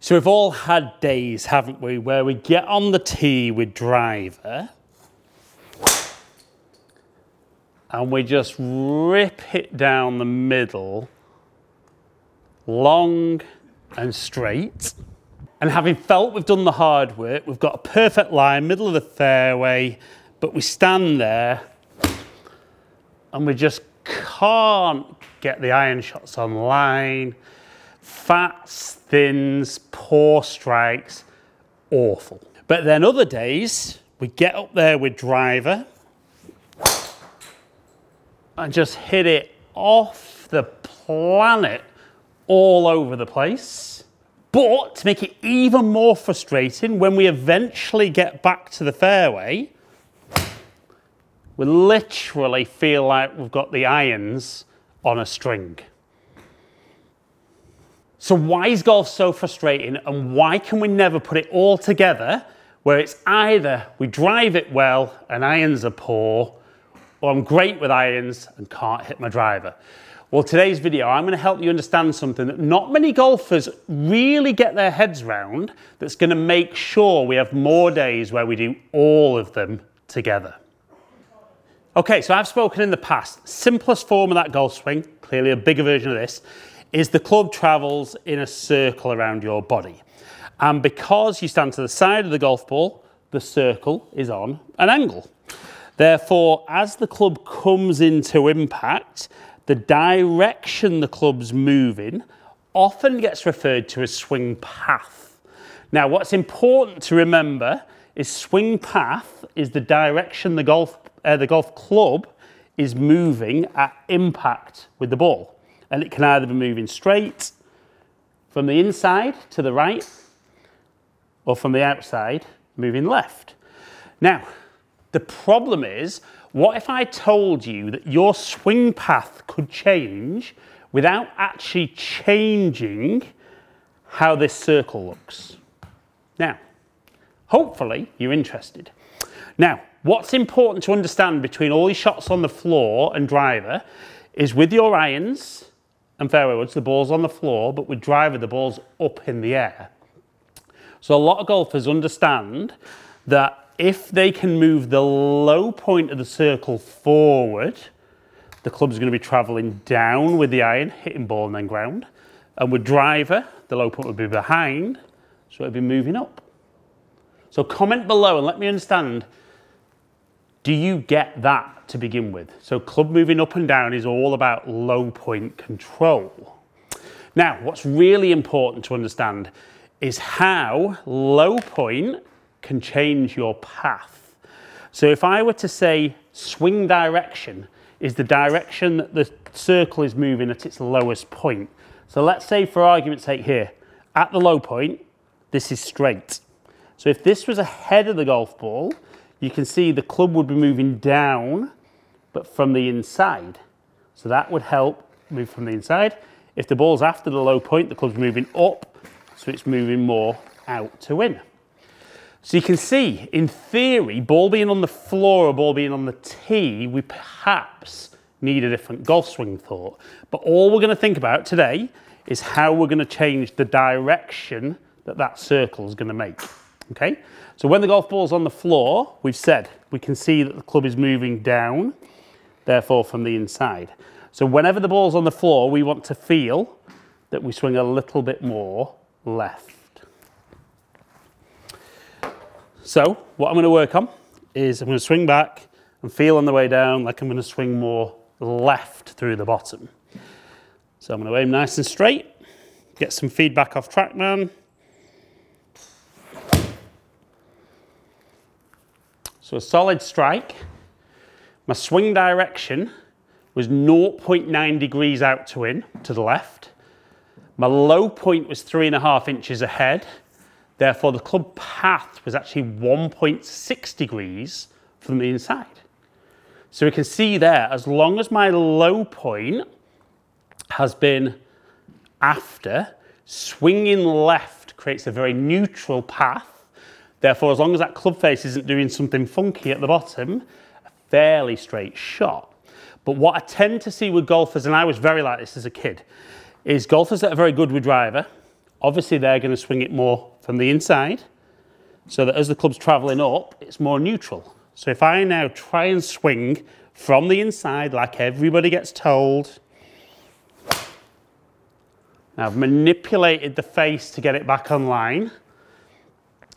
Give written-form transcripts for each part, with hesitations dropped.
So we've all had days, haven't we, where we get on the tee with driver and we just rip it down the middle, long and straight. And having felt we've done the hard work, we've got a perfect line, middle of the fairway, but we stand there and we just can't get the iron shots on line. Fats, thins, poor strikes, awful. But then other days, we get up there with driver and just hit it off the planet all over the place. But to make it even more frustrating, when we eventually get back to the fairway, we literally feel like we've got the irons on a string. So why is golf so frustrating, and why can we never put it all together where it's either we drive it well and irons are poor, or I'm great with irons and can't hit my driver? Well, today's video, I'm going to help you understand something that not many golfers really get their heads around, that's going to make sure we have more days where we do all of them together. Okay, so I've spoken in the past. Simplest form of that golf swing, clearly a bigger version of this, is the club travels in a circle around your body. And because you stand to the side of the golf ball, the circle is on an angle. Therefore, as the club comes into impact, the direction the club's moving often gets referred to as swing path. Now, what's important to remember is swing path is the direction the golf club is moving at impact with the ball. And it can either be moving straight from the inside to the right, or from the outside moving left. Now, the problem is, what if I told you that your swing path could change without actually changing how this circle looks? Now, hopefully you're interested. Now, what's important to understand between all these shots on the floor and driver is with your irons and fairway woods, the ball's on the floor, but with driver, the ball's up in the air. So a lot of golfers understand that if they can move the low point of the circle forward, the club's going to be travelling down with the iron, hitting ball and then ground. And with driver, the low point would be behind, so it'd be moving up. So comment below and let me understand, do you get that to begin with? So club moving up and down is all about low point control. Now, what's really important to understand is how low point can change your path. So if I were to say swing direction is the direction that the circle is moving at its lowest point. So let's say, for argument's sake here, at the low point, this is straight. So if this was ahead of the golf ball, you can see the club would be moving down, but from the inside. So that would help move from the inside. If the ball's after the low point, the club's moving up, so it's moving more out to win. So you can see, in theory, ball being on the floor or ball being on the tee, we perhaps need a different golf swing thought. But all we're going to think about today is how we're going to change the direction that that circle is going to make. Okay? So when the golf ball's on the floor, we've said we can see that the club is moving down, therefore from the inside. So whenever the ball's on the floor, we want to feel that we swing a little bit more left. So what I'm going to work on is I'm going to swing back and feel on the way down like I'm going to swing more left through the bottom. So I'm going to aim nice and straight, get some feedback off TrackMan. So a solid strike. My swing direction was 0.9 degrees out to in, to the left. My low point was 3.5 inches ahead. Therefore, the club path was actually 1.6 degrees from the inside. So we can see there, as long as my low point has been after, swinging left creates a very neutral path. Therefore, as long as that club face isn't doing something funky at the bottom, a fairly straight shot. But what I tend to see with golfers, and I was very like this as a kid, is golfers that are very good with driver Obviously, they're going to swing it more from the inside, so that as the club's travelling up, it's more neutral. So if I now try and swing from the inside, like everybody gets told, now I've manipulated the face to get it back online,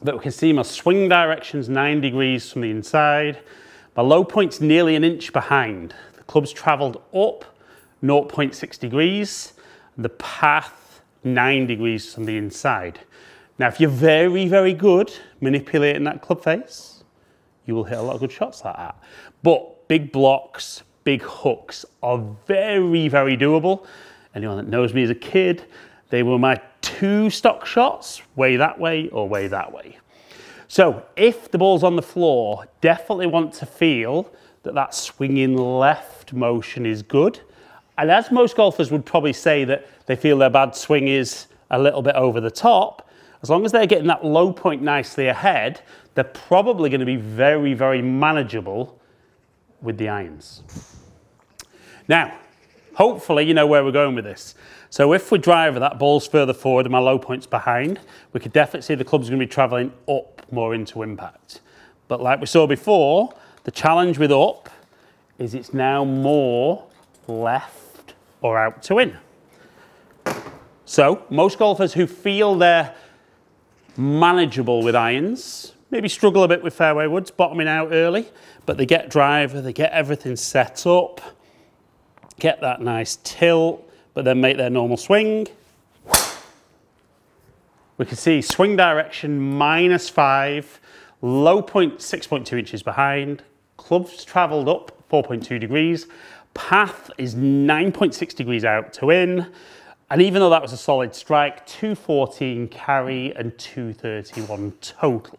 but we can see my swing direction's 9 degrees from the inside. My low point's nearly an inch behind. The club's travelled up 0.6 degrees, the path 9 degrees from the inside. Now, if you're very, very good manipulating that club face, you will hit a lot of good shots like that. But big blocks, big hooks are very, very doable. Anyone that knows me as a kid, they were my 2 stock shots, way that way or way that way. So if the ball's on the floor, definitely want to feel that that swinging left motion is good. And as most golfers would probably say that they feel their bad swing is a little bit over the top, as long as they're getting that low point nicely ahead, they're probably going to be very, very manageable with the irons. Now, hopefully you know where we're going with this. So if we drive that ball's further forward and my low point's behind, we could definitely see the club's going to be travelling up more into impact. But like we saw before, the challenge with up is it's now more left or out to in. So most golfers who feel they're manageable with irons maybe struggle a bit with fairway woods, bottoming out early, but they get driver, they get everything set up, get that nice tilt, but then make their normal swing. We can see swing direction -5, low point 6.2 inches behind, club's travelled up 4.2 degrees, path is 9.6 degrees out to in, and even though that was a solid strike, 214 carry and 231 total.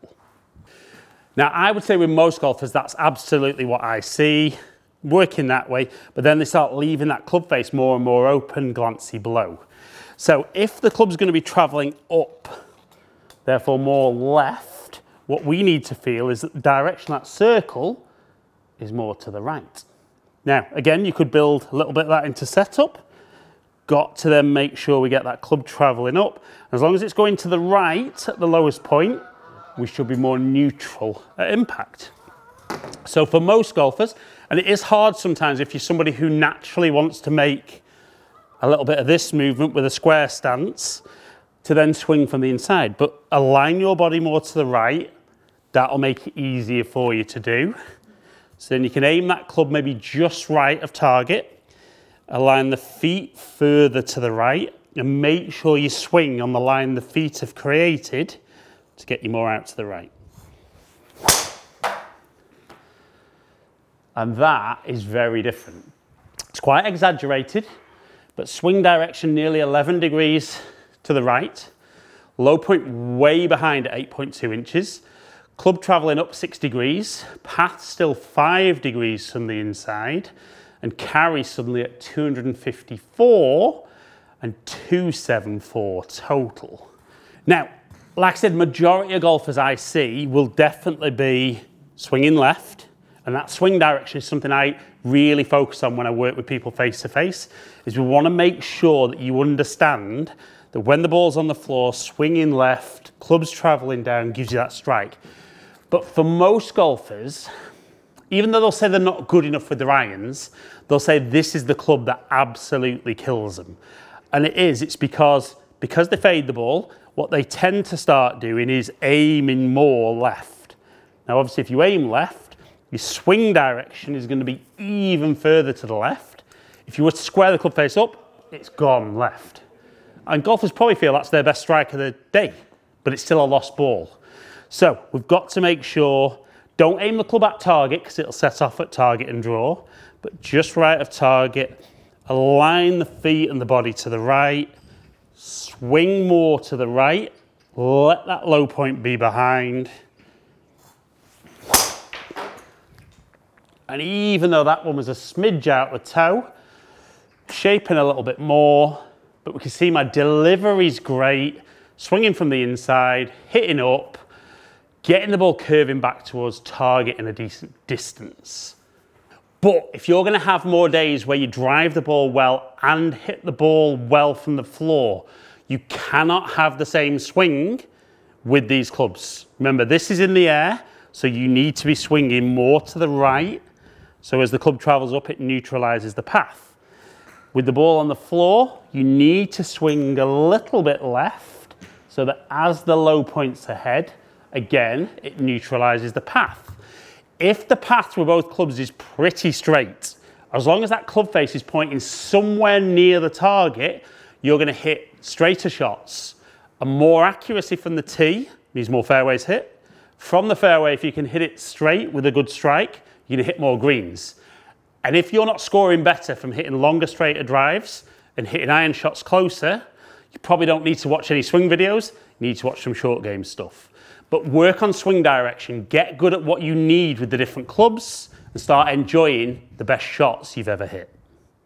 Now, I would say with most golfers, that's absolutely what I see, working that way, but then they start leaving that club face more and more open, glancy below. So if the club's going to be travelling up, therefore more left, what we need to feel is that the direction of that circle is more to the right. Now, again, you could build a little bit of that into setup. Got to then make sure we get that club travelling up. As long as it's going to the right at the lowest point, we should be more neutral at impact. So for most golfers, and it is hard sometimes if you're somebody who naturally wants to make a little bit of this movement with a square stance, to then swing from the inside, but align your body more to the right. That'll make it easier for you to do. So then you can aim that club maybe just right of target, align the feet further to the right, and make sure you swing on the line the feet have created to get you more out to the right. And that is very different. It's quite exaggerated, but swing direction nearly 11 degrees to the right, low point way behind at 8.2 inches, club travelling up 6 degrees, path still 5 degrees from the inside, and carry suddenly at 254 and 274 total. Now, like I said, majority of golfers I see will definitely be swinging left, and that swing direction is something I really focus on when I work with people face to face, is we want to make sure that you understand that when the ball's on the floor, swinging left, club's travelling down gives you that strike. But for most golfers, even though they'll say they're not good enough with their irons, they'll say this is the club that absolutely kills them. And it's because they fade the ball, what they tend to start doing is aiming more left. Now, obviously, if you aim left, your swing direction is going to be even further to the left. If you were to square the club face up, it's gone left. And golfers probably feel that's their best strike of the day, but it's still a lost ball. So we've got to make sure, don't aim the club at target because it'll set off at target and draw, but just right of target, align the feet and the body to the right, swing more to the right, let that low point be behind. And even though that one was a smidge out the toe, shaping a little bit more, but we can see my delivery's great, swinging from the inside, hitting up, getting the ball curving back towards target in a decent distance. But if you're going to have more days where you drive the ball well and hit the ball well from the floor, You cannot have the same swing with these clubs. Remember, this is in the air, so you need to be swinging more to the right. So as the club travels up, it neutralizes the path. With the ball on the floor, you need to swing a little bit left so that as the low point's ahead, again, it neutralizes the path. If the path with both clubs is pretty straight, as long as that club face is pointing somewhere near the target, you're going to hit straighter shots. And more accuracy from the tee means more fairways hit. From the fairway, if you can hit it straight with a good strike, you're going to hit more greens. And if you're not scoring better from hitting longer, straighter drives and hitting iron shots closer, you probably don't need to watch any swing videos. You need to watch some short game stuff. But work on swing direction, get good at what you need with the different clubs, and start enjoying the best shots you've ever hit.